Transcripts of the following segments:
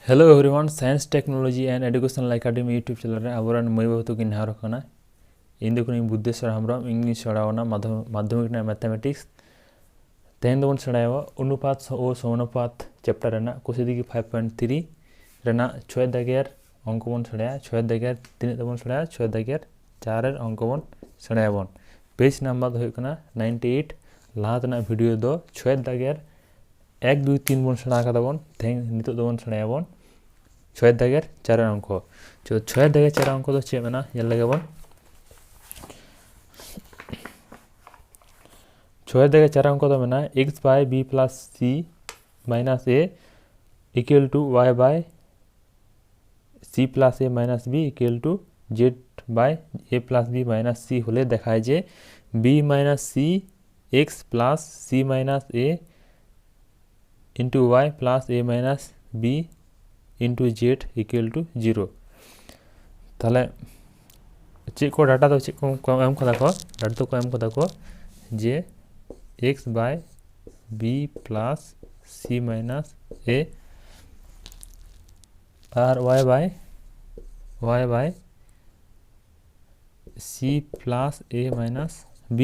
hello everyone science technology and educational academy YouTube channel रे आबोरान मई बाबू तकिन हारो कना इन दो कुनी बुद्धेश्वर हमराम इंग्लिश छड़ावना माध्यमिक ना मैथमेटिक्स तेन दोन छड़ावा अनुपात ओ समानुपात चैप्टर रेना कुसिदी की 5.3 रेना 6 दागेर अंक बन छड़ाया 6 दागेर 3 दबन छड़ाया 6 दागेर 4 अंक बन छड़ायाबन पेज नंबर दो कना 98 लातना वीडियो दो 6 दागेर 1 2 3 बन छड़ा कदाबन तेन नितो दबन छड़ायाबन 6 दागेर 4 अंक जो 6 दागेर 4 अंक दो चे मेना ये लगेबन 6 दागेर 4 अंक दो मेना x by b plus c minus a equal to y by c plus a minus b equal to z by a plus b minus c হলে দেখায় যে b minus c x plus c minus a into y plus a minus b into z equal to 0 তাহলে check কো data তো check কো M কো দেখো data তো কো M কো দেখো যে x by b plus c minus a R y by c plus a minus b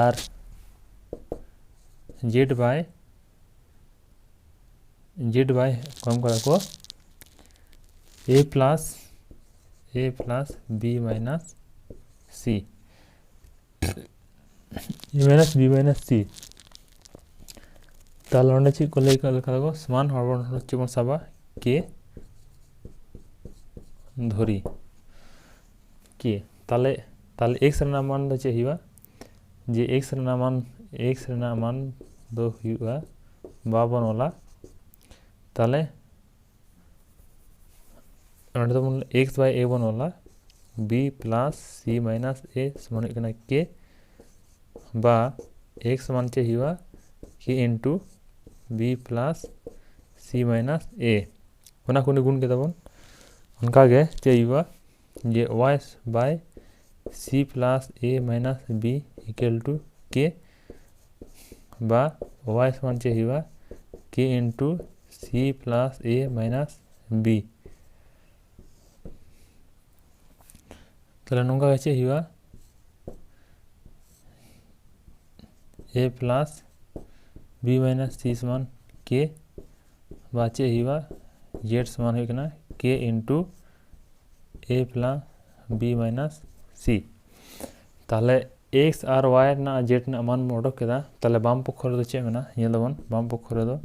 R z by कम करा को a plus b minus c তাহলে আমরা ঠিক করলে লেখা দেবো সমান হরবন হচ্ছে কোন সাবা কে ধরি কে তাহলে x এর মান হচ্ছে হিবা যে x এর মান দো হিবা 52 वाला তাহলে আমরা তো x by a1 वाला b plus c minus a সমান এখানে k বা x মান চে Hiba k into b plus c minus a ওনা কোনে গুণ কে দেবন उनका गे चे हिबा जे y by c plus a minus b equal to k বা y সমান চে Hiba k into c plus a minus b তাহলে নঙ্কা গেছে Hiba a plus b minus c সমান k বাচে হিবা z সমান হই কিনা k into a plus b minus c তাহলে x আর y না z না মান মোডক কেদা তাহলে বাম পক্ষ রে চে মেনা নিয়ে লবন বাম পক্ষ রে দো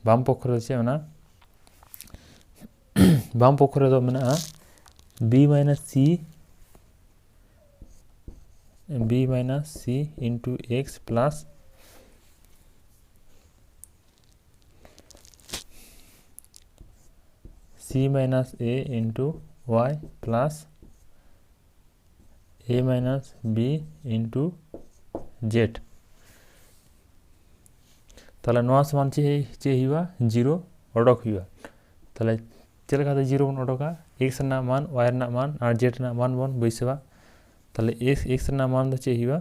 বাম পক্ষ রে চে মেনা বাম পক্ষ রে দো মেনা b minus c into x plus c minus a into y plus a minus b into z তাহলে নোয়া সমান চে হিবা 0 অডক হিবা তাহলে चल का 0 बन অডকা x না মান y না মান আর z না মান বন বইসবা তাহলে x না মান হচ্ছে হিবা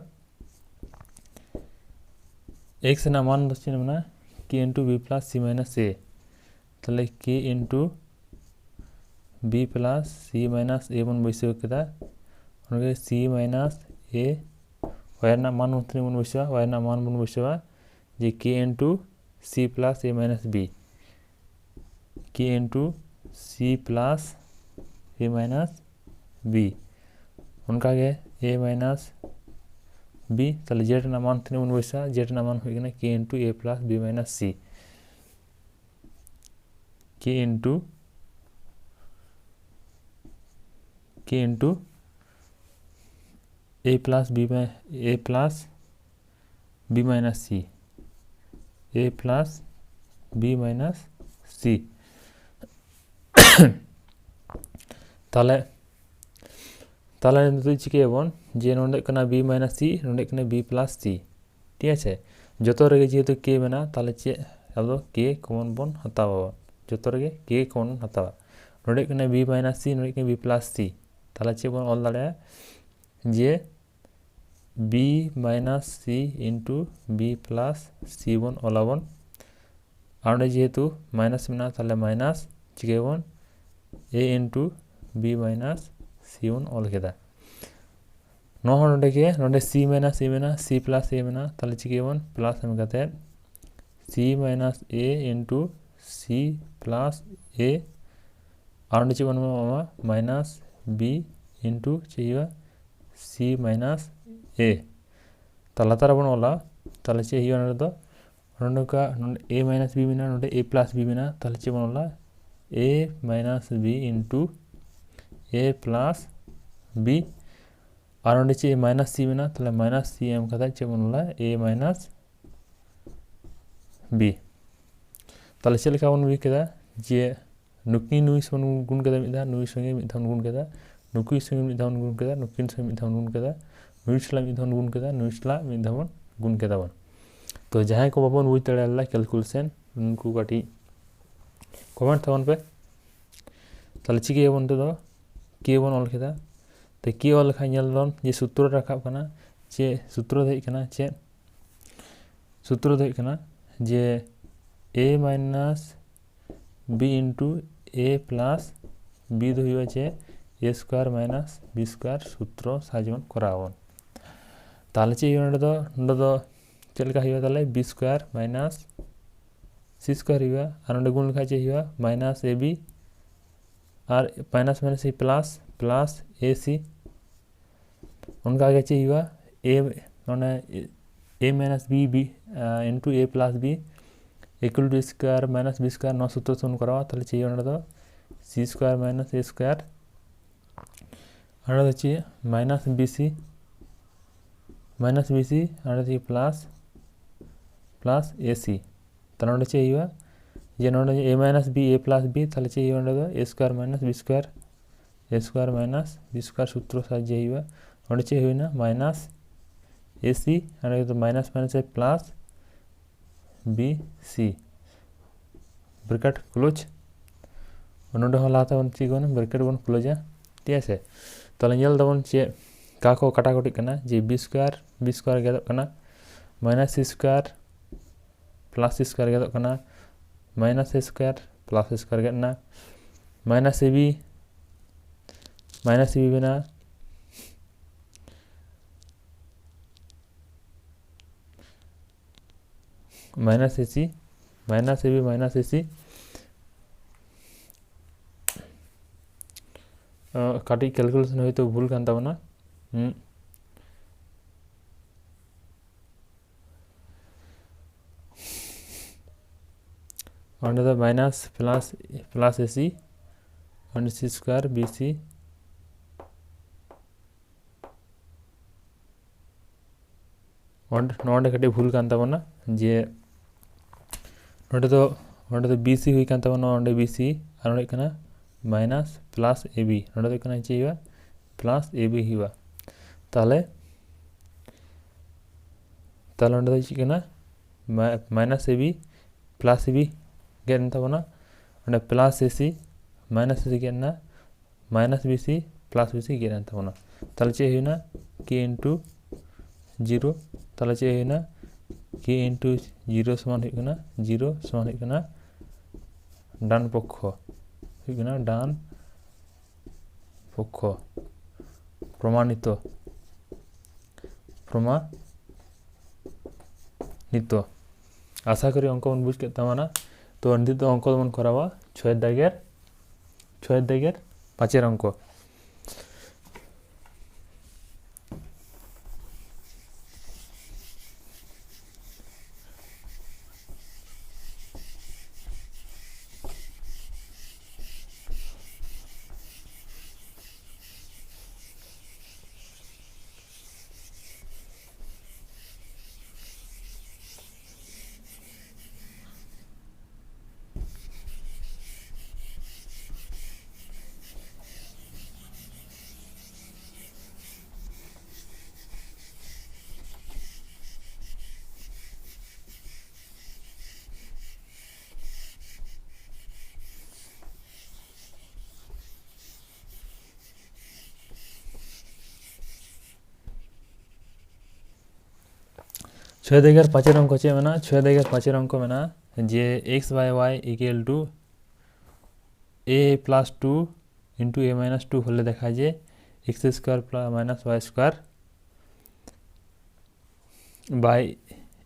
x না মান হচ্ছে না k into b plus c minus a তাহলে k into b plus c minus a बन বইসবা কেদা ওকে c minus a y না মান হচ্ছে বন বইসবা y না মান বন বইসবা যে k into c plus a minus b k into c plus a minus b उनका गे a minus b তাহলে z না মান তিন বন বইসা z না মান হই কিনা k into a plus b minus c k into a plus b minus c a plus b minus c তাহলে তুই চিকেবন যে নোডে কনা b minus c নোডে কনা b plus c ঠিক আছে যত রেগে যেহেতু k মেনা তাহলে চে আদো k কমন বন হতাবা যত রেগে k কমন হতাবা নোডে কনা b minus c নোডে কনা b plus c তাহলে চে বন অল দাঁড়ায় যে बी माइनस सी इंटू बी प्लस सी बन ओलाबन और जेहेतु माइनस में ताले माइनस चिकेबन ए इंटू बी माइनस सी बन ओल केदा नोडे सी में सी प्लस ए में ताले चिकेबन प्लस एम कते सी माइनस ए इंटू सी प्लस ए और चे बन माइनस बी इंटू चाहिए सी माइनस ए तलातार बन ओला ताले चे का ए माइनस बी में नोडे ए प्लस बी में ताले चे बन ओला ए minus B into A plus B और नोडे चे माइनस सी में ताले माइनस सी एम कता चे बन ओला ए माइनस बी ताले चे लेका बन बी केदा जे नुकी नुई सन गुण केदा मिदा नुई संगे मिद धावन गुण केदा नुकी संगे मिद धावन गुण केदा नुकिन संगे मिद धावन गुण केदा नुई सला मिद धावन गुण केदा नुई सला मिद धावन गुण केदा बन तो जहां को बाबन बुझ दाड़ेला कैलकुलेशन उनको काटी कमेंट थावन पे ताले चिके बन तो के बन ऑल केदा तो के ऑल खा नेल दोन जे सूत्र रखाब कना चे सूत्र दे कना चे सूत्र दे कना जे ए minus B into A plus B दो हुआ चे ए स्क्वायर माइनस बी स्क्वायर सूत्र साजन करावन ताले चे नोडे दो चलका हुआ ताले B square minus C square हुआ और नोडे गुण लिखा चे हुआ माइनस ए बी और minus minus plus plus A C उनका आगे चे हुआ A minus B B into A plus B equal to square minus B square नौ सूत्र से करावा ताले चाहिए नोडे C square minus A square और चाहिए माइनस बी सी और चाहिए प्लस प्लस ए सी तो नोडे चाहिए जे नोडे ए माइनस बी ए प्लस बी ताले चाहिए नोडे ए स्क्वायर माइनस बी स्क्वायर सूत्र साजे हुआ नोडे चाहिए हुई ना माइनस ए सी और तो minus minus plus B C bracket close नोडे लाते बन चिकन ब्रैकेट बन क्लोजा ठीक है ताले नेल दबन चे का को काटाकुटी कना जे बी स्क्वायर गेदो कना minus C square plus C square गेदो कना minus A square plus A square गेदना माइनस ए बी बना minus A C minus A B minus A C काटी कैलकुलेशन हो तो भूल कान ताबना और माइनस प्लस ए सी और सी स्क्वायर बी सी नोडे कटे भूल कान ताबना जे नोडे तो बी सी हुई कान ताबना नोडे बी सी और नोडे कना माइनस प्लस ए बी नोडे तो कना चे हुआ प्लस ए बी हुआ ताले नोडे तो चे कना minus A B plus A B गेन ताबना नोडे plus A C minus A C गेना minus B C plus B C गेन ताबना ताले चे हुई ना के इंटू जीरो ताले चे हुई ना के इंटू जीरो समान हुई जीरो समान हुई डान पक्ष डान पक्ष प्रमाणित आशा करी अंक बन बुझ के तमाना तो नित तो अंक बन करावा 6 दागेर 5 अंक 6 दागेर 5 अंक चे मेना 6 दागेर 5 अंक मेना जे x by y equal to a plus 2 into a minus 2 होले देखा जे x square plus minus Y square by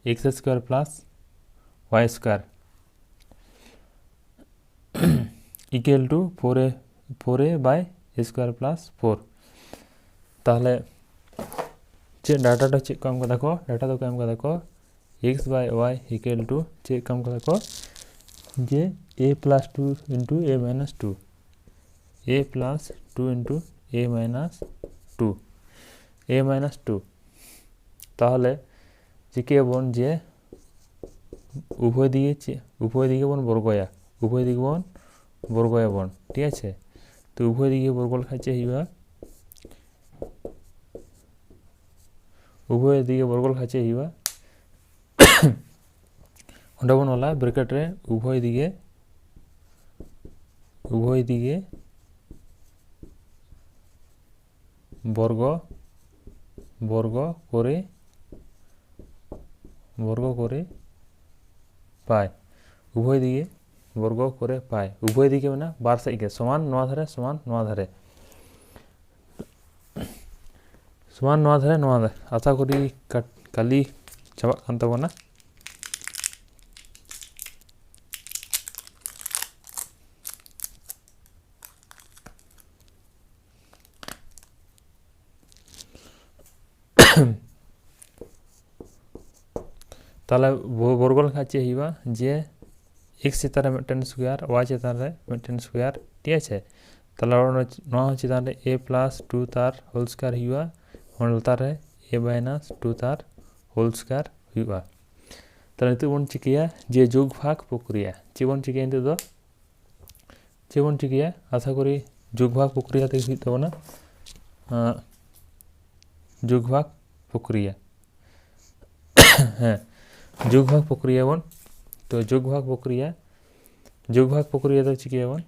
x square plus Y square equal to 4a by square plus 4 ताहले चे डाटा चे को एम कदा को डाटा तो एम कदा को x by y equal to चे कम कदा को जे a plus 2 into a minus 2 a plus 2 into a minus 2 ताहले चिके बन जे उभय दिके बन बर्गया उभय दिके बन बर्गया बन ठीक है तो उभय दिके बर्ग लेखा चे हुआ उभय दिके बर्ग लेखा चे हुआ ओंडे बन वाला ब्रैकेट रे उभय दिके बर्ग करे पाए उभय दिके बर्ग करे पाए उभय दिके माने बार सेज के समान नोआ धारे समान नोआ धारे आशा करी काली चाबाक कान ताबोना ताले बर्ग लेखा चे हुआ जे एक्स चितान मिट्टन स्क्वायर वाई चितान मिट्टन स्क्वायर ठीक है ताले चितान ए प्लस 2 तार होल स्क्वायर हुआ लतार ए माइनस 2 तार होल स्क्वायर हुआ ताले नितो बन चिकिया जे जोग भाग प्रक्रिया चे बन चिकिया नितो दो चे बन चिकिया आशा करी जोग भाग प्रक्रिया ते हुई ताबोना जोग भाग प्रक्रिया हाँ जोग भाग प्रक्रिया बन तो जोग भाग प्रक्रिया तो चिकिया बन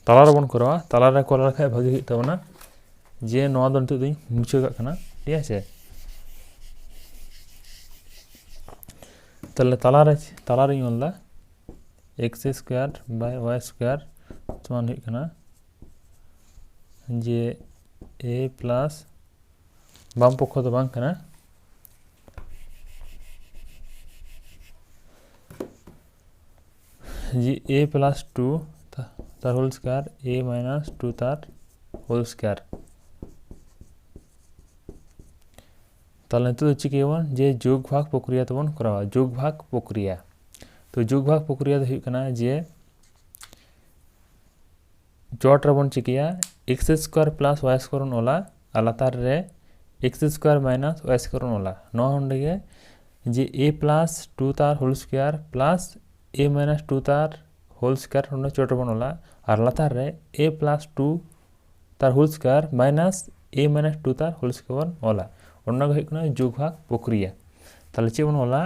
तालार बन करवा तालार करा खाय भागी हुई ताबोना जे नोआ दो नितो दुई मुछे काग कना ठीक है ताले तालार इन ओलदा x square by y square समान हुई कना जे ए प्लस बाम पक्ष तो बांग कना जी ए प्लस 2 तार होल स्क्वायर ए माइनस 2 तार होल स्क्वायर ताले तो चिकेबन जे जोग भाग प्रक्रिया तबन करावा जोग भाग प्रक्रिया तो जोग भाग प्रक्रिया तो हुई जे चोट रबन चिकिया x square plus Y square ओला लातार रे x square minus Y square ओला नो होंडे जे ए प्लस 2 तार होल स्क्वायर प्लस ए माइनस 2 तार होल स्क्वायर होंडे चोट रबन ओला और लातार रे ए प्लस 2 तार होल स्क्वायर माइनस ए माइनस 2 तार होल स्क्वायर ओला ओना हुई जोग भाग प्रक्रिया ताले चे बन ओला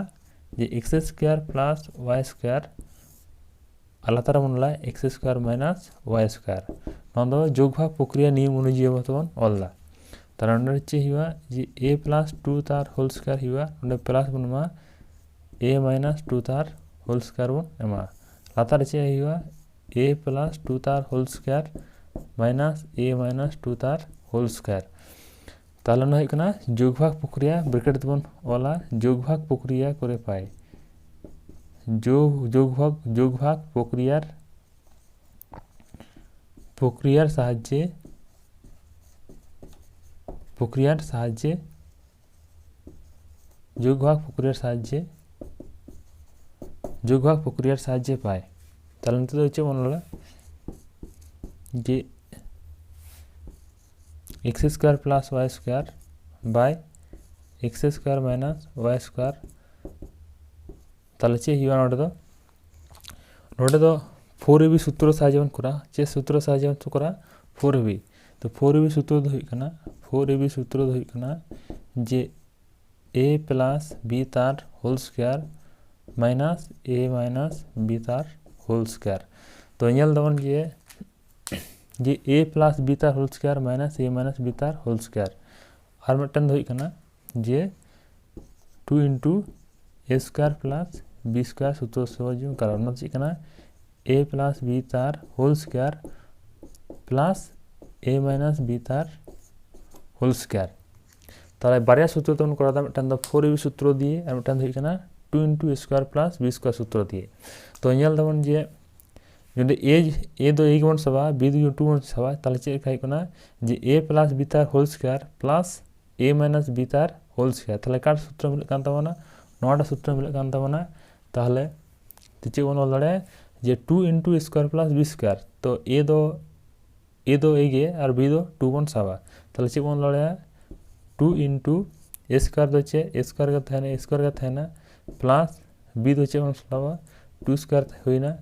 जे x square plus Y square लातार बन ओला x square minus Y square नोंदो जोग भाग प्रक्रिया नियम अनुयायी बन ओला तार अंडर चे हुआ जे ए प्लस 2 तार होल स्क्वायर हुआ अंडे प्लस बनवा ए माइनस 2 तार होल स्क्वायर बन एमा लातार चे हुआ ए प्लस 2 तार होल स्क्वायर माइनस ए माइनस 2 तार होल स्क्वायर ताले ना हुई जोग भाग प्रक्रिया ब्रैकेट तबन ओला जोग भाग प्रक्रिया करे पाए जोग भाग प्रक्रियार साहाज्ये जोग भाग प्रक्रियार साहाज्ये पाए ताले नितो चे बन ओला जे x square plus Y square by x square minus Y square ताले चे हुआ नोडे दो 4ab सूत्र साहाज्य बन करा चे सूत्र साहाज्य बन करा 4ab तो 4ab सूत्र दो हुई कना 4ab सूत्र दो हुई कना जे a प्लस b तार whole square minus a minus b तार होल स्क्वायर तो नेल दबन जे a प्लस b तार whole square minus a minus b तार होल स्क्वायर और मिट्टन हुई कना जे 2 into a square plus b square सूत्र सहयोग करा चेकना ए प्लस बी तार होल स्क्वायर प्लस ए माइनस बी तार होल स्क्वायर ताले बारिया सूत्र तबन करा मिटन 4ab सूत्र दिए और मिटन हुई कना 2 into a square plus b square सूत्र दिए तो नेल तबन जे जो ए दो ए बन सबा बी दो 2 बन सबा ताले चेक खाई कना जे ए प्लस बी तार होल स्क्वायर प्लस ए माइनस बी तार होल स्क्वायर ताले कार सूत्र मिलक कान तबना नोटा सूत्र मिलक कान तबना ताले चेक बन all Daro J 2 into a square plus b square तो ए दो ए गे और बी दो 2 बन सबा ताले चेक बन दड़े 2 इंटू ए स्क्वायर दो चे ए स्क्वायर का थाना प्लस बी दो चे बन सबा 2 स्क्वायर होइना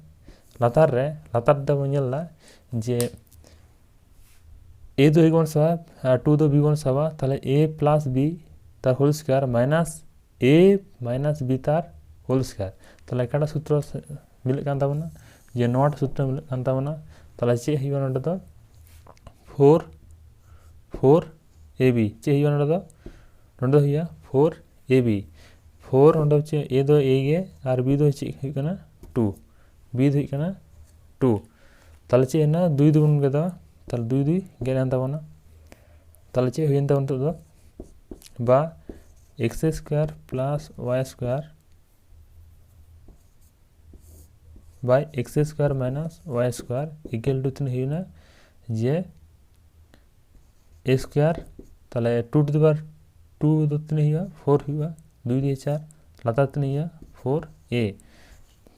लातार दो बनला जे ए दो ए बन सबा 2 दो बी बन सबा ताले ए प्लस बी तार होल स्क्वायर माइनस ए माइनस बी तार होल स्क्वायर ताले काटा सूत्र मिलक कान ताबना जे नोट सूत्र मिलक कान ताबना ताले चे हिबा नोट दो 4 ab चे हिबा नोट दो हिया 4 ab 4 नोट चे ए दो ए गे और बी दो चे हिबा कना 2 बी दो हिबा कना 2 ताले चे ना 2 दो बन गेदा ताले 2 गेन ताबना ताले चे हुइन ताबन तो बा x square plus Y square by x square minus Y square equal to तीन हुई जे ए स्क्वायर ताले 2 टू द पावर 2 दो तीन हुआ 4 हुआ 2 दिए 4 लातार तीन हुआ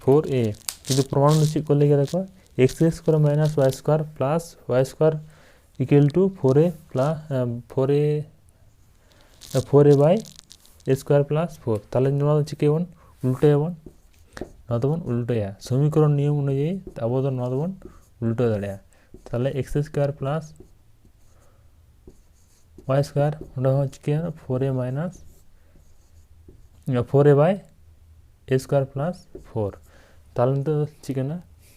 4a किंतु प्रमाण चेक को लेके देखो x square minus Y square plus Y square equal to 4a plus 4a by a square plus 4 ताले नोआ चिकेबन उल्टायाबन नोआ दबन उल्टाया समीकरण नियम अनुयायी अब दो नोआ दबन उल्टा दाड़िया ताले x square plus Y square ओंडे हो चिकेना 4a minus 4a by a square plus 4 ताले तो चिकेना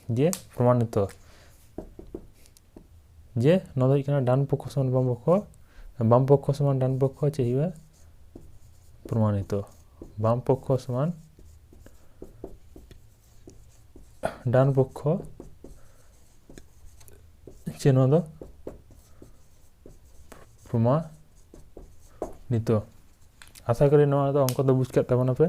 जे प्रमाणित जे नोआ दो चिकेना डान पक्ष समान बाम पक्ष समान डान पक्ष चाहिए प्रमाणित बाम पक्ष समान डान पक्ष चिन्ह दो प्रमाणित आशा करी नोआ दो अंक दो बुझ के तबना पे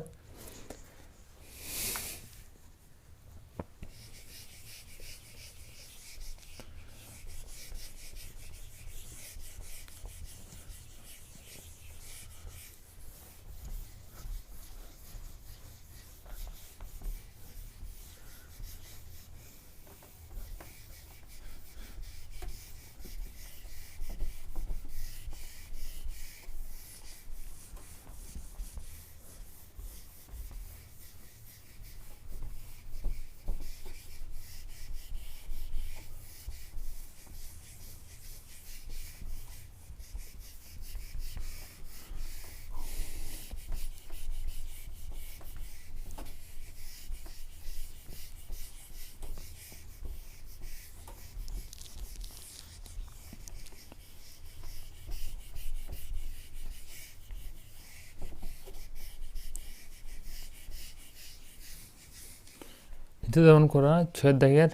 itu যেমন করা 6 দাগের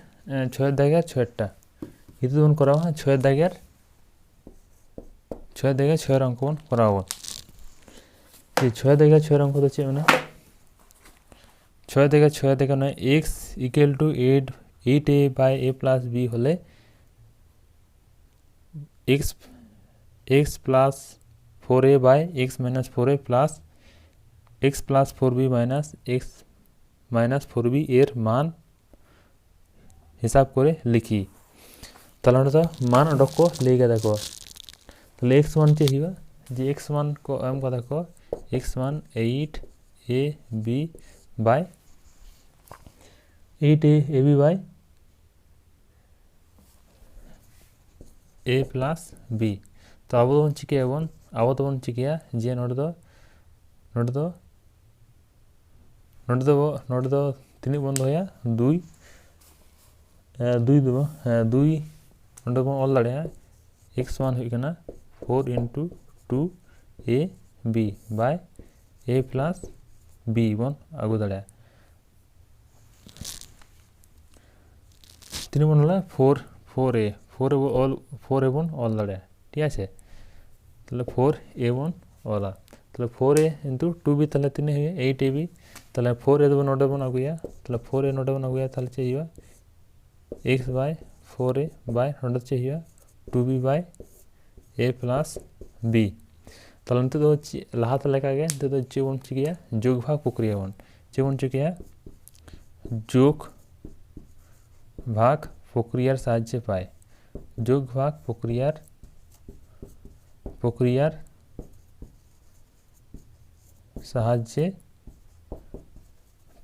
6টা itu যেমন করা 6 দাগের 6 অঙ্ক করা হবে এই 6 দাগের 6 অঙ্ক তো চেয়ে না 6 দাগের না x equal to 8a by a plus b হলে x plus 4a by x minus 4a plus x plus 4b minus x minus 4b एर मान हिसाब करे लिखी ताले तो मान अडक को लेगा देखो ताले x1 चे हिवा जे x1 को एम को देखो x1 8ab by 8ab by a plus b तो अब तो चिके जे नोट दो तीन बंद होया 2 दो ऑल दाड़े x1 हुई कना 4 into 2 a b b by a plus b बन आगू दाड़ा तीन बन होला फोर ए बन ऑल दाड़ा ठीक है ताहले 4a बन ऑला ताहले 4a इंटू 2b ताहले तीन हुए 8ab ताहले 4a दो नोडे बन आगुया ताहले 4a नोडे बन आगुया ताहले चाहिए x बाय 4a बाय नोडे चाहिए 2b bye a plus b ताहले निते दो लाहाते लेका गे निते दो चे बन चिकिया जोग भाग प्रक्रिया बन चे बन चिकिया जोग भाग प्रक्रियार साहाज्ये पाय जोग भाग प्रक्रियार साहाज्ये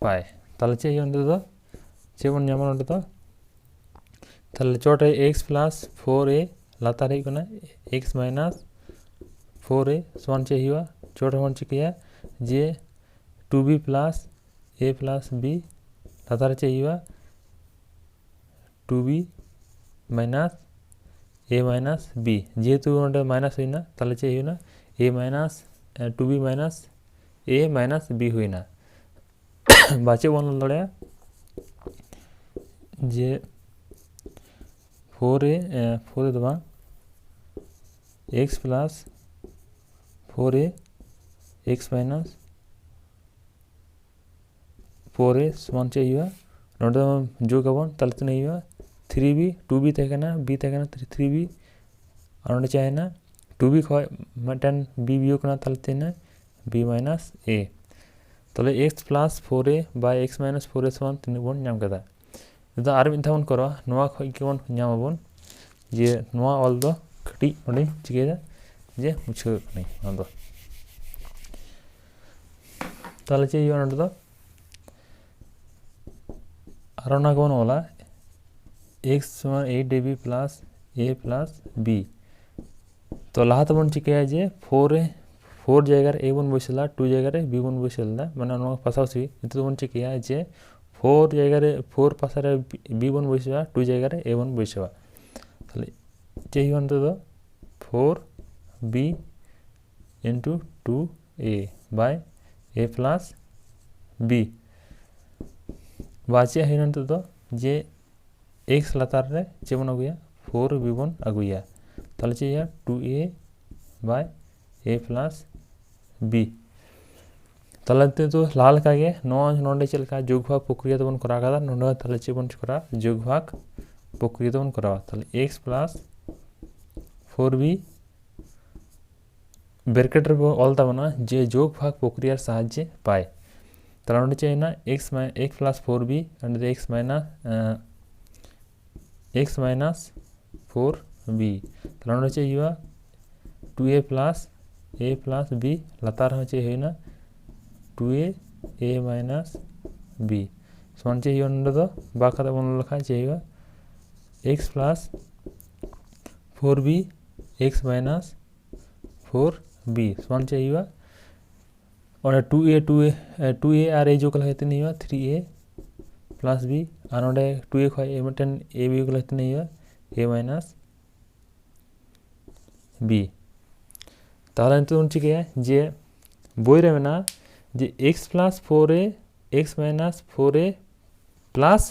पाय ताहले चे होंदे दो चे बन ᱧᱟᱢᱟ नोडे दो ताहले चोटे x प्लस 4a लातार हे कना x माइनस 4a समान चे हुआ चोटे बन चिकिया जे 2b plus a plus b लातार चे हुआ 2b minus a minus b जेहेतु नोडे माइनस हुईना ताहले चे हुईना a minus 2b minus a minus b हुईना बाचे बन लड़े जे 4a दबा x plus 4a x minus 4a समान चे हुआ नोडे जो गबन ताहले तो नहीं हुआ 3b 2b तहकना b तहकना 3b और नोडे चाहेना 2b खय मटन b बियो कना ताहले तेना b माइनस a ताहले x plus 4a by x minus 4a समान तीन बन नाम कदा इदा आर मिद धावन करो नोआ खय के बन नामाबन जे नोआ ऑल दो खटी नोडे चिकेदा जे मुछो नहीं नोदो ताहले चे यो नोडे दो आरोना कौन होला x समान 8ab plus a plus b तो लाहा तबन चिकेया जे 4 जगह a बन बसला 2 जगह b बन बसला माने नो पासावसी इतो बन चिकेया जे 4 जगह 4 पासारे b बन बसवा 2 जगह a बन बसवा ताले चे होन तो 4b into 2a by a plus b बाचे हिनन तो जे x लातार रे चे बन आगुया 4b बन आगुया ताहले चे 2a by a plus b ताहले तो लाल कागे नोडे चलका जोग भाग प्रक्रिया तो बन करा कादा नोडे ताहले चे बन करा जोग भाग प्रक्रिया तो बन करा ताहले x प्लस 4b ब्रैकेट रे ऑल तबना जे जोग भाग प्रक्रियार साहाज्ये पाय ताहले नोडे चाहिए x plus 4b and x minus 4b ताहले नोडे चाहिए 2a प्लस b लातार हो चाहिए ना 2a माइनस b समान चाहिए नोडे दो बाका बन लखा चाहिए x plus 4b x minus 4b समान चाहिए और 2a और a जो कल हेते नहीं हुआ 3a प्लस b और नोडे 2a खय मटन a b कल हेते नहीं हुआ a माइनस b ताहले तो उन चिके जे बोई रे मेना जे x plus 4a x minus 4a plus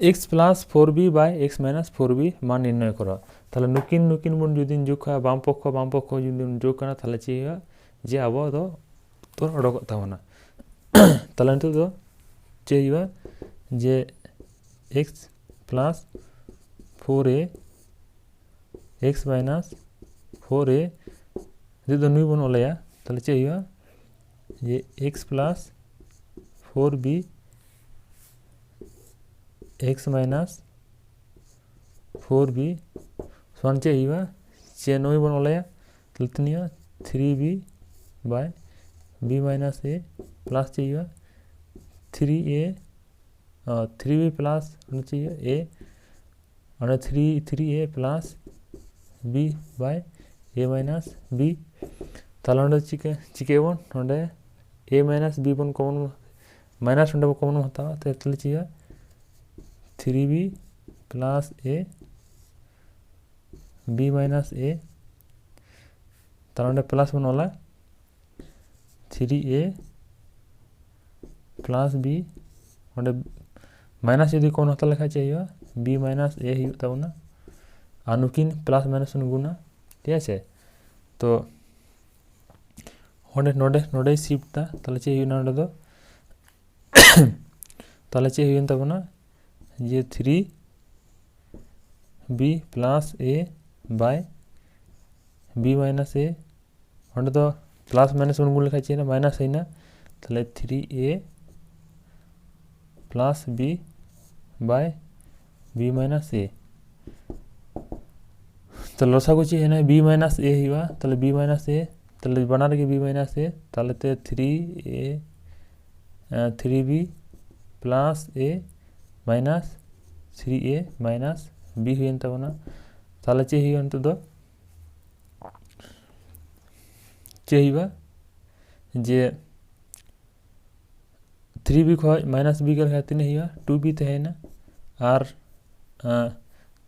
x plus 4b by x minus 4b मान निर्णय करो ताहले नुकिन बन जुदिन जोखा बाम पक्ष जुदिन जोग कना ताहले चे जे आबो दो तो अडक ताबना ताहले नितो दो चे जे x plus 4a x minus 4a जे दो नुई बन ओलया ताहले चे जे x plus 4b x minus 4b समान चे चे नुई बन ओलया ताहले तनिया 3b by b minus a plus चाहिए 3b प्लस चाहिए a और 3a plus b by a minus b ताहले चिके बन नोडे a माइनस b बन कॉमन माइनस नोडे कॉमन हतावा ताहले चाहिए 3b plus a b minus a ताहले प्लस बन वाला 3a प्लस b और माइनस यदि कौन होता लिखा चाहिए b माइनस a ही होता ना अनुकिन प्लस माइनस गुना ठीक है तो होने नोडे शिफ्टा ताहले चे हुई नोडे दो ताहले चे हुई तबना ये 3b plus a by b minus a होने दो प्लस माइनस गुण लिखा चाहिए ना माइनस है ना ताहले 3a plus b by b minus a तो लसा को चाहिए ना b माइनस a हुआ ताहले b माइनस a ताहले बना लगे b माइनस a ताहले ते 3b plus a minus 3a minus b हुई तबना ताहले चे हुई अंत दो चे हुआ जे 3b खो माइनस b के लिखा तीन हुआ 2b तहना और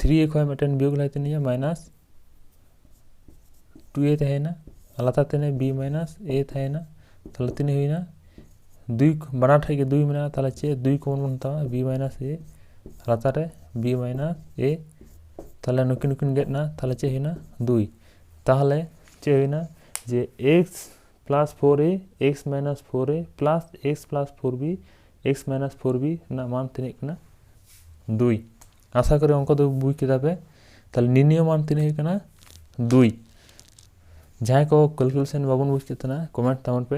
3a खो मिटन b के लिखा तीन माइनस 2a तहना अलता तेने b माइनस a तहना ताहले तीन हुई ना दुई बना ठाई के दुई मना ताहले चे दुई कौन बनता b माइनस a अलता रे b माइनस a ताहले नुकिन नुकिन गेटना ताहले चे हुई ना दुई ताहले चे हुई ना जे x plus 4a x minus 4a plus x plus 4b x minus 4b ना मान तीन ना दुई आशा करें अंक दो बुझ के पे ताहले निर्णय मान तीन हुई ना दुई जहाँ को कैलकुलेशन बाबन बुझते ना कमेंट तामन पे